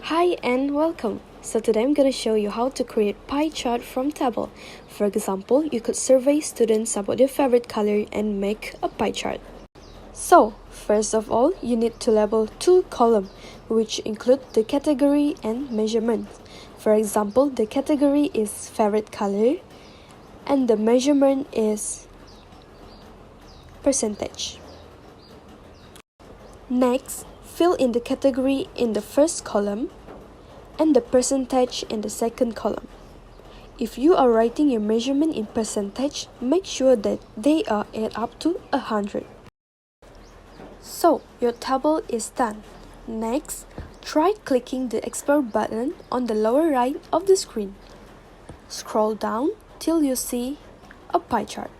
Hi and welcome. So today I'm going to show you how to create pie chart from table. For example, you could survey students about their favorite color and make a pie chart. So first of all, you need to label two columns which include the category and measurement. For example, the category is favorite color and the measurement is percentage. Next, fill in the category in the first column and the percentage in the second column. If you are writing your measurement in percentage, make sure that they are add up to 100. So, your table is done. Next, try clicking the export button on the lower right of the screen. Scroll down till you see a pie chart.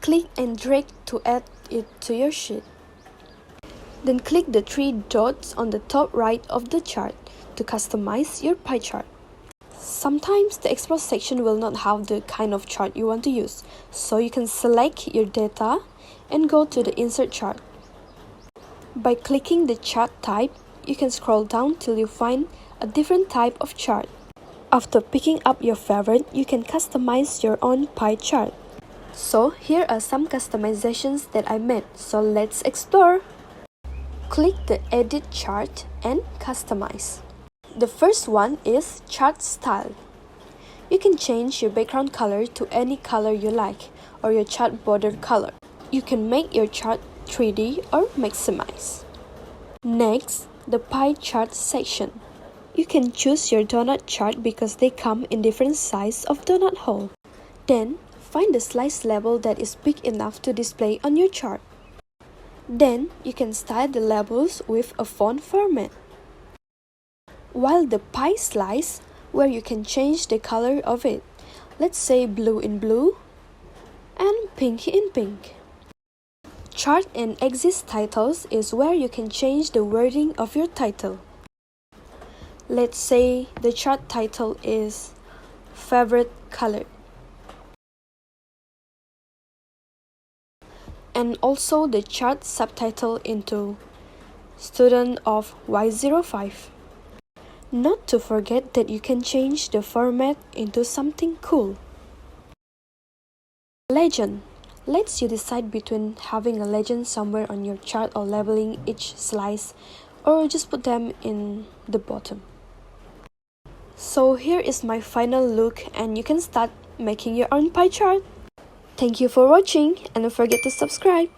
Click and drag to add it to your sheet. Then click the three dots on the top right of the chart to customize your pie chart. Sometimes the export section will not have the kind of chart you want to use, so you can select your data and go to the insert chart. By clicking the chart type, you can scroll down till you find a different type of chart. After picking up your favorite, you can customize your own pie chart. So here are some customizations that I made, so let's explore. Click the Edit Chart and Customize. The first one is Chart Style. You can change your background color to any color you like or your chart border color. You can make your chart 3D or maximize. Next, the Pie Chart section. You can choose your donut chart because they come in different sizes of donut hole. Then, find the slice label that is big enough to display on your chart. Then, you can style the labels with a font format. While the pie slice, where you can change the color of it. Let's say blue in blue and pink in pink. Chart and exit titles is where you can change the wording of your title. Let's say the chart title is favorite color. And also the chart subtitle into Student of Y05. Not to forget that you can change the format into something cool. Legend lets you decide between having a legend somewhere on your chart or labeling each slice, or just put them in the bottom. So here is my final look and you can start making your own pie chart. Thank you for watching and don't forget to subscribe.